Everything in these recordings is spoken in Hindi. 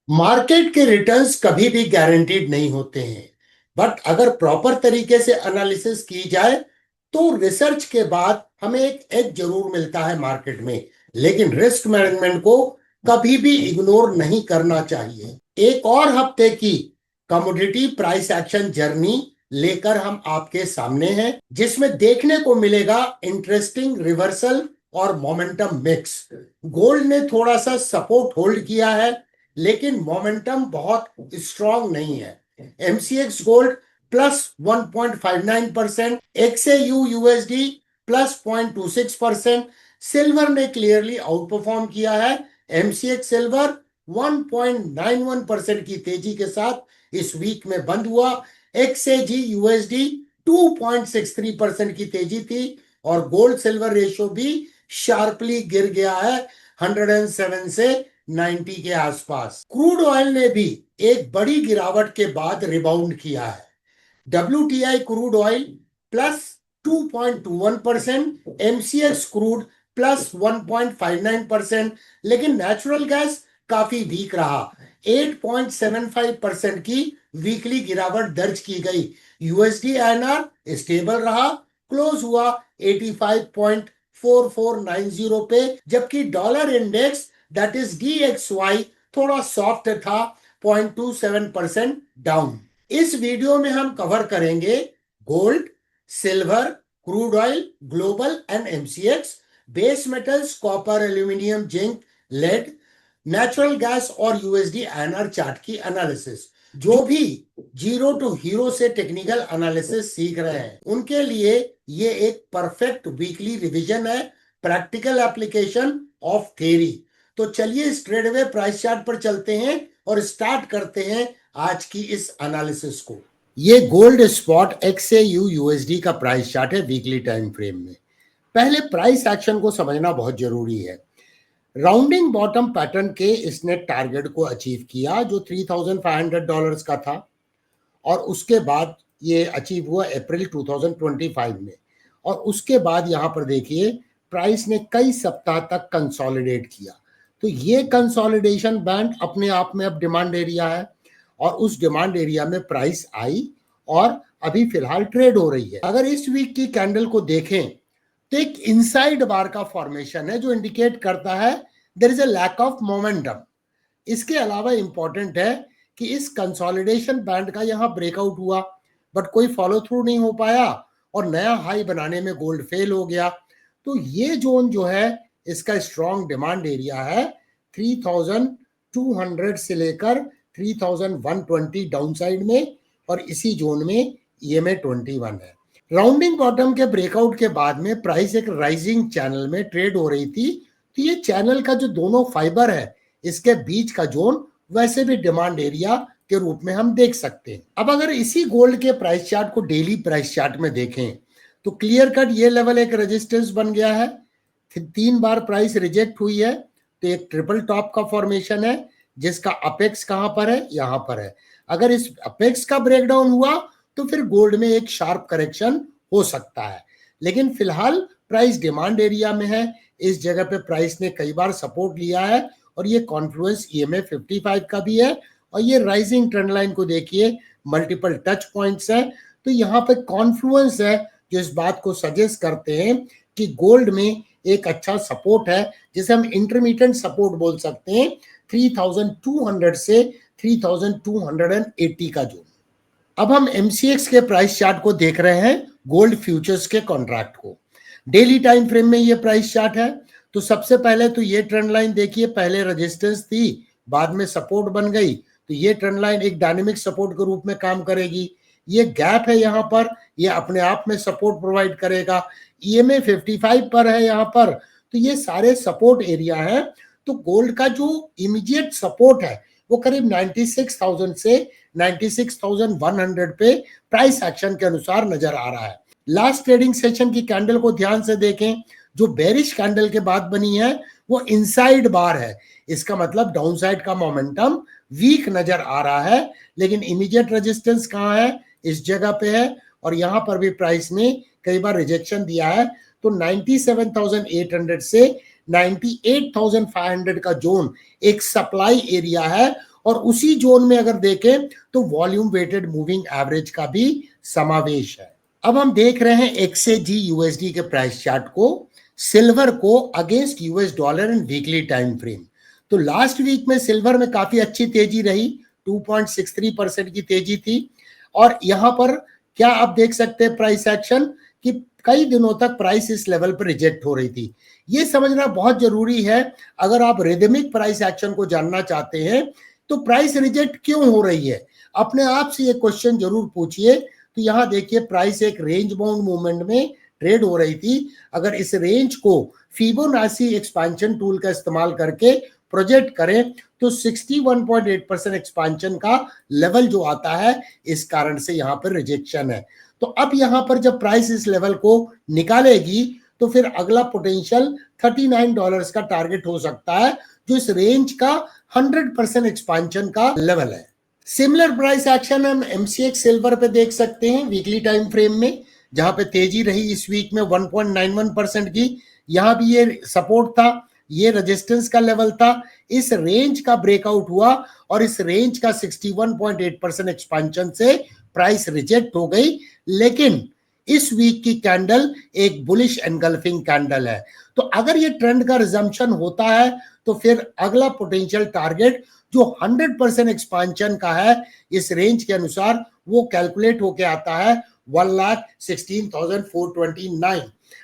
मार्केट के रिटर्न्स कभी भी गारंटीड नहीं होते हैं, बट अगर प्रॉपर तरीके से एनालिसिस की जाए तो रिसर्च के बाद हमें एक एज जरूर मिलता है मार्केट में। लेकिन रिस्क मैनेजमेंट को कभी भी इग्नोर नहीं करना चाहिए। एक और हफ्ते की कमोडिटी प्राइस एक्शन जर्नी लेकर हम आपके सामने हैं, जिसमें देखने को मिलेगा इंटरेस्टिंग रिवर्सल और मोमेंटम मिक्स। गोल्ड ने थोड़ा सा सपोर्ट होल्ड किया है, लेकिन मोमेंटम बहुत स्ट्रांग नहीं है। MCX gold +1.59%, XAU USD +0.26%। Silver ने क्लियरली आउट परफॉर्म किया है। एमसीएक्स सिल्वर 1.91% की तेजी के साथ इस वीक में बंद हुआ। एक्सएजी यूएसडी 2.63% की तेजी थी और गोल्ड सिल्वर रेशियो भी शार्पली गिर गया है 107 से 90 के आसपास। क्रूड ऑयल ने भी एक बड़ी गिरावट के बाद रिबाउंड किया है। WTI crude oil +2.21%, MCX crude +1.59%। लेकिन नेचुरल गैस काफी वीक रहा, 8.75% की वीकली गिरावट दर्ज की गई। यूएसडी आईएनआर स्टेबल रहा, क्लोज हुआ 85.4490 पे, जबकि dollar index that is DXY थोड़ा सॉफ्ट था, 0.27% डाउन। इस वीडियो में हम कवर करेंगे gold, silver, crude oil, global and MCX, base metals, copper, aluminium, zinc, lead, natural gas और यूएसडी आईएनआर चार्ट की एनालिसिस। जो भी जीरो टू हीरो से टेक्निकल एनालिसिस सीख रहे हैं उनके लिए ये एक परफेक्ट वीकली रिवीजन है, प्रैक्टिकल एप्लीकेशन ऑफ थ्योरी। तो चलिए स्ट्रेट अवे प्राइस चार्ट पर चलते हैं और स्टार्ट करते हैं आज की इस एनालिसिस को। ये गोल्ड स्पॉट एक्सएयू यूएसडी का प्राइस चार्ट है वीकली टाइम फ्रेम में। पहले प्राइस एक्शन को समझना बहुत जरूरी है। राउंडिंग बॉटम पैटर्न के इसने टारगेट को अचीव किया जो $3,500 का था, और उसके बाद ये अचीव हुआ अप्रैल 2025 में। और उसके बाद यहां पर देखिए प्राइस ने कई सप्ताह तक कंसोलिडेट किया। तो ये कंसोलिडेशन बैंड अपने आप में अब डिमांड एरिया है, और उस डिमांड एरिया में प्राइस आई और अभी फिलहाल ट्रेड हो रही है। अगर इस वीक की कैंडल को देखें तो एक इनसाइड बार का फॉर्मेशन है जो इंडिकेट करता है there is a lack of momentum. इसके अलावा इंपॉर्टेंट है कि इस कंसोलिडेशन बैंड का यहां ब्रेकआउट हुआ, बट कोई फॉलो थ्रू नहीं हो पाया और नया हाई बनाने में गोल्ड फेल हो गया। तो ये जोन जो है इसका स्ट्रॉन्ग डिमांड एरिया है, 3200 से लेकर 3120 डाउन साइड में, और इसी जोन में EMA 21 है। राउंडिंग बॉटम के ब्रेकआउट के बाद में प्राइस एक राइजिंग चैनल में ट्रेड हो रही थी। तो ये चैनल का जो दोनों फाइबर है इसके बीच का जोन वैसे भी डिमांड एरिया के रूप में हम देख सकते हैं। अब अगर इसी गोल्ड के प्राइस चार्ट को डेली प्राइस चार्ट में देखें तो क्लियर कट ये लेवल एक रेजिस्टेंस बन गया है। 3 बार प्राइस रिजेक्ट हुई है, तो एक ट्रिपल टॉप का फॉर्मेशन है जिसका अपेक्स कहां पर है, यहां पर है। अगर इस अपेक्स का ब्रेकडाउन हुआ तो फिर गोल्ड में एक शार्प करेक्शन हो सकता है, लेकिन फिलहाल प्राइस डिमांड एरिया में है। इस जगह पे प्राइस ने कई बार सपोर्ट लिया है और ये कॉन्फ्लुएंस EMA 55 का भी है। और ये राइजिंग ट्रेंड लाइन को देखिए, मल्टीपल टच पॉइंट्स हैं, तो यहाँ पे कॉन्फ्लुएंस है जो इस बात को सजेस्ट करते हैं कि गोल्ड में एक अच्छा सपोर्ट है, जिसे हम इंटरमीडिएट सपोर्ट बोल सकते हैं, 3200 से 3280 का जोन। अब हम MCX के प्राइस चार्ट को देख रहे हैं, गोल्ड फ्यूचर्स के कॉन्ट्रैक्ट को। डेली टाइम फ्रेम में ये प्राइस चार्ट है। तो सबसे पहले तो ये ट्रेंड लाइन देखिए, पहले रेजिस्टेंस थी, बाद में सपोर्ट बन गई। तो ये ट्रेंड लाइन एक डायनेमिक सपोर्ट के रूप में काम करेगी। ये गैप है यहाँ पर, ये अपने आप में सपोर्ट प्रोवाइड करेगा। EMA 55 पर है यहाँ पर, तो ये सारे सपोर्ट एरिया है। तो गोल्ड का जो इमीडिएट सपोर्ट है वो करीब 96,000 से 96,100 पे प्राइस एक्शन के अनुसार नजर आ रहा है। लास्ट ट्रेडिंग सेशन की कैंडल को ध्यान से देखें, जो बेरिश कैंडल के बाद बनी है वो इनसाइड बार है। इसका मतलब डाउनसाइड का मोमेंटम वीक नजर आ रहा है, लेकिन इमीडिएट रेजिस्टेंस कहां है, इस जगह पे है। और यहां पर भी प्राइस ने कई बार रिजेक्शन दिया है। तो 97,800 से 98,500 का जोन एक सप्लाई एरिया है, और उसी जोन में अगर देखें तो वॉल्यूम वेटेड मूविंग एवरेज का भी समावेश है। अब हम देख रहे हैं एक्सएजी यूएसडी के प्राइस चार्ट को, सिल्वर को against US dollar in weekly time frame. तो लास्ट वीक में सिल्वर में काफी अच्छी तेजी रही, 2.63% की तेजी थी। और यहां पर क्या आप देख सकते हैं प्राइस एक्शन कि कई दिनों तक प्राइस इस लेवल पर रिजेक्ट हो रही थी। ये समझना बहुत जरूरी है, अगर आप रिदमिक प्राइस एक्शन को जानना चाहते हैं तो प्राइस रिजेक्ट क्यों हो रही है, अपने आप से ये क्वेश्चन जरूर पूछिए। तो यहां देखिए प्राइस एक रेंज बाउंड मूवमेंट में ट्रेड हो रही थी। अगर इस रेंज को फिबोनाची एक्सपेंशन टूल का इस्तेमाल करके प्रोजेक्ट करें तो 61.8% एक्सपेंशन का लेवल जो आता है, इस कारण से यहां पर रिजेक्शन है। तो अब यहां पर जब प्राइस इस लेवल को निकालेगी तो फिर अगला पोटेंशियल $39 का टारगेट हो सकता है, जो इस रेंज का 100% एक्सपेंशन का लेवल है। सिमिलर प्राइस एक्शन हम एमसीएक्स सिल्वर पे देख सकते हैं वीकली टाइम फ्रेम में, जहां पे तेजी रही इस वीक में 1.91% की। यहां भी ये सपोर्ट था, ये रेजिस्टेंस का लेवल था, इस रेंज का ब्रेकआउट हुआ और इस रेंज का 61.8% एक्सपेंशन से प्राइस रिजेक्ट हो गई। लेकिन इस वीक की कैंडल एक बुलिश एनगल्फिंग कैंडल है। तो अगर ये ट्रेंड का रिजम्पशन होता है तो फिर अगला पोटेंशियल टारगेट जो 100% एक्सपेंशन का है इस रेंज के अनुसार, वो कैलकुलेट होके आता है 1,16,429।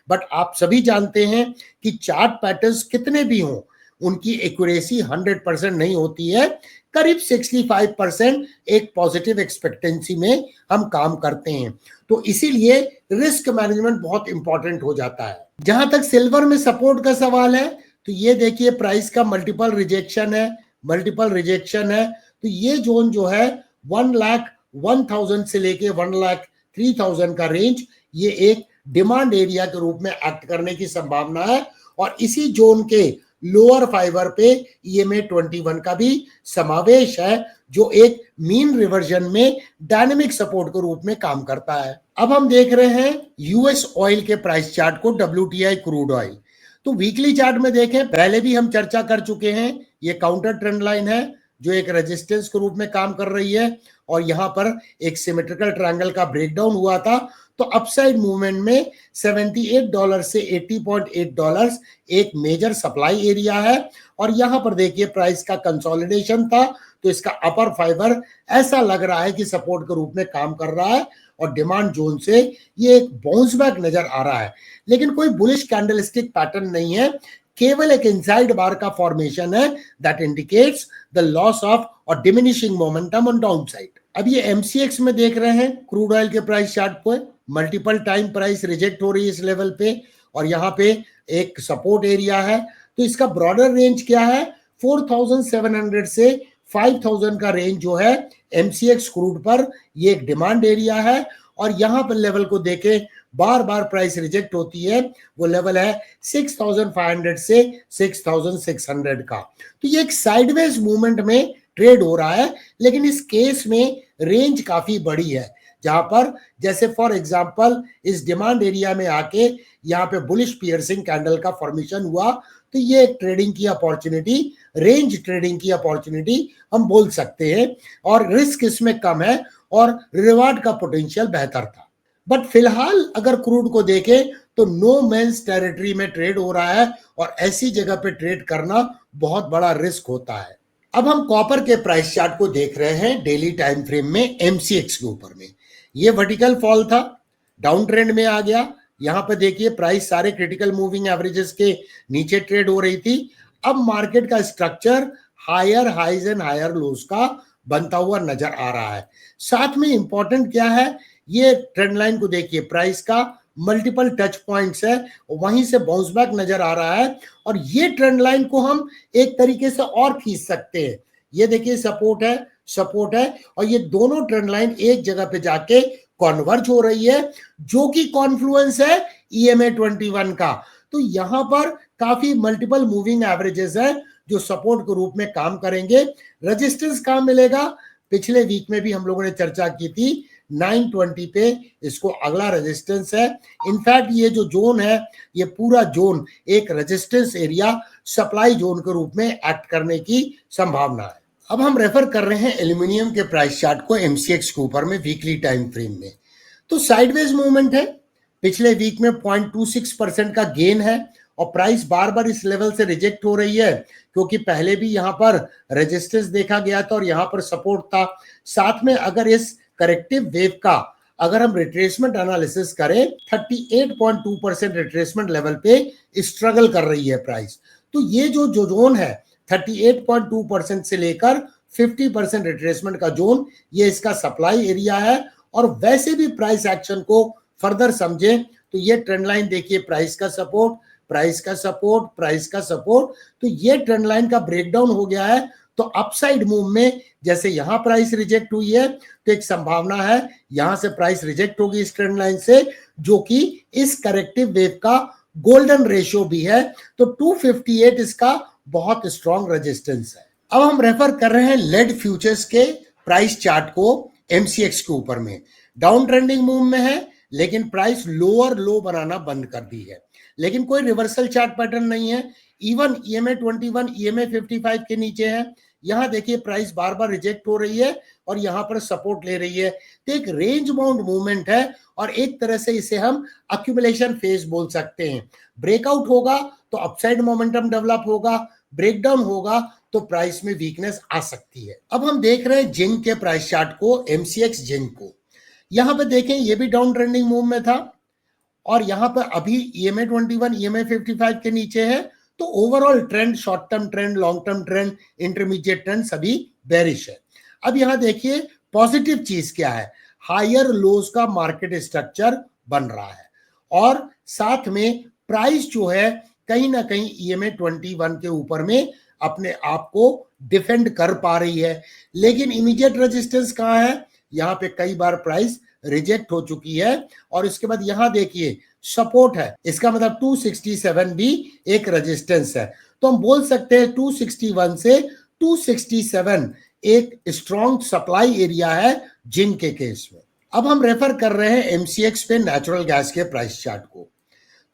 बट आप सभी जानते हैं कि चार्ट पैटर्न्स कितने भी हों, उनकी एक्यूरेसी 100% नहीं होती है। करीब 65% एक पॉजिटिव एक्सपेक्टेंसी में हम काम करते हैं। तो इसीलिए रिस्क मैनेजमेंट बहुत इंपॉर्टेंट हो जाता है। जहां तक सिल्वर में सपोर्ट का सवाल है, तो ये देखिए प्राइस का मल्टीपल रिजेक्शन है, मल्टीपल रिजेक्शन है। तो ये जोन जो है 1,01,000 से लेके 1,03,000 का रेंज, ये एक डिमांड एरिया के रूप में एक्ट करने की संभावना है। और इसी जोन के लोअर फाइबर पे ईएमए 21 का भी समावेश है, जो एक मीन रिवर्जन में डायनेमिक सपोर्ट के रूप में काम करता है। अब हम देख रहे हैं यूएस ऑयल के प्राइस चार्ट को, डब्ल्यूटीआई क्रूड ऑयल। तो वीकली चार्ट में देखें, पहले भी हम चर्चा कर चुके हैं, ये काउंटर ट्रेंड लाइन है जो एक रेजिस्टेंस के रूप में काम कर रही है और यहां पर एक सिमेट्रिकल ट्रायंगल का ब्रेकडाउन हुआ था। तो अपसाइड मूवमेंट में $78 से $80.8 एक मेजर सप्लाई एरिया है। और यहां पर देखिए प्राइस का कंसोलिडेशन था, तो इसका अपर फाइबर ऐसा लग रहा है कि सपोर्ट के रूप में काम कर रहा है और डिमांड जोन से ये एक बाउंस बैक नजर आ रहा है। लेकिन कोई बुलिश कैंडलस्टिक पैटर्न नहीं है, केवल एक इनसाइड बार का फॉर्मेशन है that indicates the loss of और diminishing momentum on downside. अब ये एमसीएक्स में देख रहे हैं क्रूड ऑयल के प्राइस चार्ट पे, मल्टीपल टाइम प्राइस रिजेक्ट हो रही है इस लेवल पे और यहाँ पे एक सपोर्ट एरिया है। तो इसका ब्रॉडर रेंज क्या है, 4,700 से 5,000 का रेंज जो है एमसीएक्स क्रूड पर, ये एक डिमांड एरिया है। और यहाँ पर लेवल को देखें, बार बार प्राइस रिजेक्ट होती है, वो लेवल है 6,500 से 6,600 का। तो ये एक साइडवेज मूवमेंट में ट्रेड हो रहा है, लेकिन इस केस में रेंज काफी बड़ी है, जहां पर जैसे फॉर एग्जांपल इस डिमांड एरिया में आके यहाँ पे बुलिश पियर्सिंग कैंडल का फॉर्मेशन हुआ, तो ये एक ट्रेडिंग की अपॉर्चुनिटी, रेंज ट्रेडिंग की अपॉर्चुनिटी हम बोल सकते हैं। और रिस्क इसमें कम है और रिवार्ड का पोटेंशियल बेहतर था। बट फिलहाल अगर क्रूड को देखें तो नो मैन्स टेरिटरी में ट्रेड हो रहा है और ऐसी जगह पे ट्रेड करना बहुत बड़ा रिस्क होता है। अब हम कॉपर के प्राइस चार्ट को देख रहे हैं डेली टाइम फ्रेम में एमसीएक्स के ऊपर में। ये वर्टिकल फॉल था, डाउन ट्रेंड में आ गया। यहां पे देखिए प्राइस सारे क्रिटिकल मूविंग एवरेजेस के नीचे ट्रेड हो रही थी। अब मार्केट का structure higher highs and higher lows का बनता हुआ नजर आ रहा है। साथ में इंपॉर्टेंट क्या है, ये ट्रेंड लाइन को देखिए, प्राइस का मल्टीपल टच पॉइंट्स है, वहीं से बाउंस बैक नजर आ रहा है। और ये ट्रेंड लाइन को हम एक तरीके से और खींच सकते हैं। ये देखिए सपोर्ट है, सपोर्ट है, और ये दोनों ट्रेंड लाइन एक जगह पे जाके कॉन्वर्ज हो रही है, जो कि कॉन्फ्लुएंस है ईएमए 21 का। तो यहां पर काफी मल्टीपल मूविंग एवरेजेस है जो सपोर्ट के रूप में काम करेंगे। रेजिस्टेंस कहां मिलेगा, पिछले वीक में भी हम लोगों ने चर्चा की थी, 920 पे इसको अगला रेजिस्टेंस है। इनफैक्ट ये जो जोन है, ये पूरा जोन एक रेजिस्टेंस एरिया, सप्लाई जोन के रूप में एक्ट करने की संभावना है। अब हम रेफर कर रहे हैं एल्यूमिनियम के प्राइस चार्ट को एमसीएक्स के ऊपर में वीकली टाइम फ्रेम में। तो साइडवेज मूवमेंट है, पिछले वीक में 0.26% का गेन है और प्राइस बार बार इस लेवल से रिजेक्ट हो रही है क्योंकि पहले भी यहां पर रेजिस्टेंस देखा गया था और यहां पर सपोर्ट था। साथ में अगर इस करेक्टिव वेव का अगर हम रिट्रेसमेंट एनालिसिस करें 38.2% रिट्रेसमेंट लेवल पे स्ट्रगल कर रही है प्राइस। तो ये जो जोन है 38.2% से लेकर 50% रिट्रेसमेंट का जोन, ये इसका सप्लाई एरिया है। और वैसे भी प्राइस एक्शन को फर्दर समझे तो ये ट्रेंड लाइन देखिए, प्राइस का सपोर्ट, प्राइस का सपोर्ट, प्राइस का सपोर्ट। तो ये ट्रेंड लाइन का ब्रेकडाउन हो गया है। तो अपसाइड मूव में जैसे यहां प्राइस रिजेक्ट हुई है तो एक संभावना है यहां से प्राइस रिजेक्ट होगी इस ट्रेंड लाइन से, जो कि इस करेक्टिव वेव का गोल्डन रेशियो भी है। तो 258 इसका बहुत स्ट्रॉन्ग रेजिस्टेंस है। अब हम रेफर कर रहे हैं लेड फ्यूचर्स के प्राइस चार्ट को एमसीएक्स के ऊपर में। डाउन ट्रेंडिंग मूव में है लेकिन प्राइस लोअर लो बनाना बंद कर दी है, लेकिन कोई रिवर्सल चार्ट पैटर्न नहीं है। इवन ईएमए 21, ईएमए 55 के नीचे है। यहां देखिए प्राइस बार बार रिजेक्ट हो रही है और यहां पर सपोर्ट ले रही है। तो एक रेंज बाउंड मूवमेंट है और एक तरह से इसे हम अक्यूमुलेशन फेज बोल सकते हैं। ब्रेकआउट होगा तो अपसाइड मोमेंटम डेवलप होगा, ब्रेकडाउन होगा तो प्राइस में वीकनेस आ सकती है। अब हम देख रहे हैं जिंक के प्राइस चार्ट को, एमसीएक्स जिंक को। यहां पे देखें ये भी डाउन ट्रेंडिंग मूव में था और यहां पर अभी ईएमए 21, ईएमए 55 के नीचे है। तो overall trend, short term trend, long term trend, intermediate trend सभी बेरिश है। अब यहां देखिए पॉजिटिव चीज क्या है, हायर लोज का मार्केट स्ट्रक्चर बन रहा है और साथ में प्राइस जो है कहीं ना कहीं ईएमए 21 के ऊपर में अपने आप को डिफेंड कर पा रही है। लेकिन इमीडिएट रेजिस्टेंस कहां है, यहां पे कई बार प्राइस रिजेक्ट हो चुकी है और इसके बाद यहां देखिए सपोर्ट है, इसका मतलब 267 भी एक रेजिस्टेंस है। तो हम बोल सकते हैं 261 से 267 एक स्ट्रॉन्ग सप्लाई एरिया है जिंक के केस में। अब हम रेफर कर रहे हैं एमसीएक्स पे नेचुरल गैस के प्राइस चार्ट को।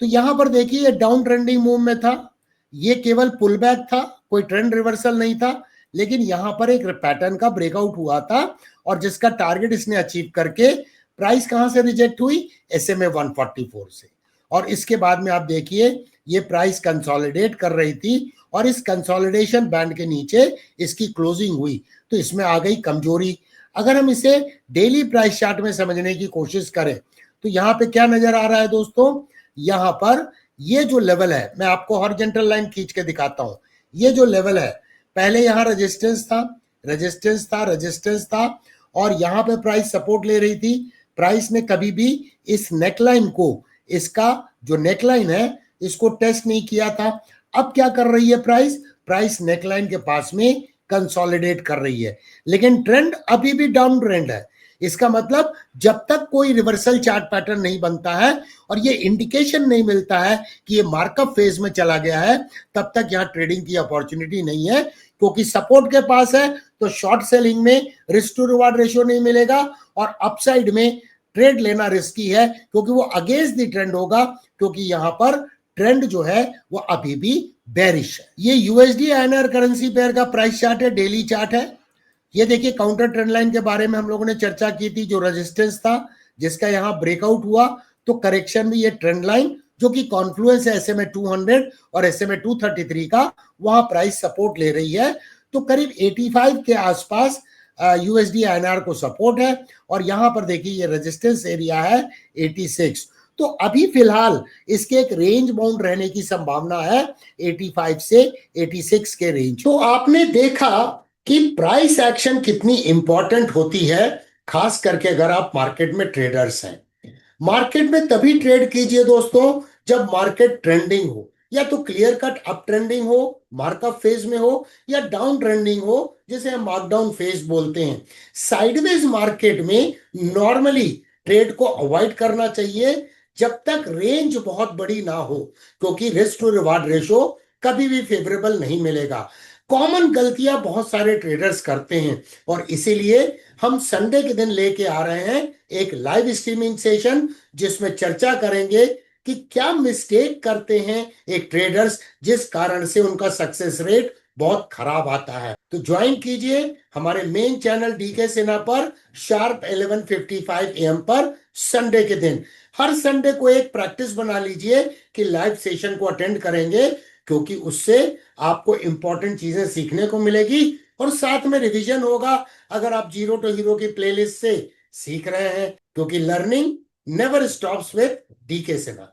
तो यहां पर देखिए ये डाउन ट्रेंडिंग मूव में था, ये केवल पुल बैक था, कोई ट्रेंड रिवर्सल नहीं था। लेकिन यहां पर एक पैटर्न का ब्रेकआउट हुआ था और जिसका टारगेट इसने अचीव करके प्राइस कहां से रिजेक्ट हुई, एसएमए 144 से। और इसके बाद में आप देखिए ये प्राइस कंसोलिडेट कर रही थी और इस कंसोलिडेशन बैंड के नीचे इसकी क्लोजिंग हुई तो इसमें आ गई कमजोरी। अगर हम इसे डेली प्राइस चार्ट में समझने की कोशिश करें तो यहां पे क्या नजर आ रहा है दोस्तों, यहां पर ये जो लेवल है, मैं आपको हॉरिजॉन्टल लाइन खींच के दिखाता हूं। ये जो लेवल है, पहले यहां रेजिस्टेंस था, रेजिस्टेंस था, रेजिस्टेंस था और यहां पे प्राइस सपोर्ट ले रही थी। प्राइस ने कभी भी इस नेकलाइन को, इसका जो नेकलाइन है इसको टेस्ट नहीं किया था। अब क्या कर रही है प्राइस, प्राइस नेकलाइन के पास में कंसोलिडेट कर रही है लेकिन ट्रेंड अभी भी डाउन ट्रेंड है। इसका मतलब जब तक कोई रिवर्सल चार्ट पैटर्न नहीं बनता है और ये इंडिकेशन नहीं मिलता है कि ये मार्कअप फेज में चला गया है, तब तक यहाँ ट्रेडिंग की अपॉर्चुनिटी नहीं है। क्योंकि सपोर्ट के पास है तो शॉर्ट सेलिंग में रिस्क टू रिवार्ड रेशियो नहीं मिलेगा और अपसाइड में ट्रेड लेना रिस्की है क्योंकि वो अगेंस्ट द ट्रेंड होगा, क्योंकि यहां पर ट्रेंड जो है वो अभी भी बेरिश है। ये यूएसडी आईएनआर करेंसी पेयर का प्राइस चार्ट है, डेली चार्ट है। ये देखिए काउंटर ट्रेंड लाइन के बारे में हम लोगों ने चर्चा की थी, जो रेजिस्टेंस था जिसका यहां ब्रेकआउट हुआ तो करेक्शन में ये ट्रेंड लाइन जो कि कॉन्फ्लुएंस है एसएमए 200 और एसएमए 233 का, वहां प्राइस सपोर्ट ले रही है। तो करीब 85 के आसपास यूएसडी आईएनआर को सपोर्ट है और यहां पर देखिए ये रेजिस्टेंस एरिया है 86। तो अभी फिलहाल इसके एक रेंज बाउंड रहने की संभावना है 85 से 86 के रेंज। तो आपने देखा कि प्राइस एक्शन कितनी इंपॉर्टेंट होती है, खास करके अगर आप मार्केट में ट्रेडर्स हैं। मार्केट में तभी ट्रेड कीजिए दोस्तों जब मार्केट ट्रेंडिंग हो, या तो क्लियर कट अप ट्रेंडिंग हो, मार्कअप फेज में हो, या डाउन ट्रेंडिंग हो जिसे हम मार्कडाउन फेज बोलते हैं। साइडवेज मार्केट में नॉर्मली ट्रेड को अवॉइड करना चाहिए जब तक रेंज बहुत बड़ी ना हो, क्योंकि रिस्क टू रिवार्ड रेशो कभी भी फेवरेबल नहीं मिलेगा। कॉमन गलतियां बहुत सारे ट्रेडर्स करते हैं और इसीलिए हम संडे के दिन लेके आ रहे हैं एक लाइव स्ट्रीमिंग सेशन जिसमें चर्चा करेंगे कि क्या मिस्टेक करते हैं एक ट्रेडर्स जिस कारण से उनका सक्सेस रेट बहुत खराब आता है। तो ज्वाइन कीजिए हमारे मेन चैनल डीके सेना पर शार्प 11:55 AM पर संडे के दिन। हर संडे को एक प्रैक्टिस बना लीजिए कि लाइव सेशन को अटेंड करेंगे, क्योंकि उससे आपको इंपॉर्टेंट चीजें सीखने को मिलेगी और साथ में रिवीजन होगा अगर आप जीरो टू हीरो की प्लेलिस्ट से सीख रहे हैं, क्योंकि learning never stops with DK सेना।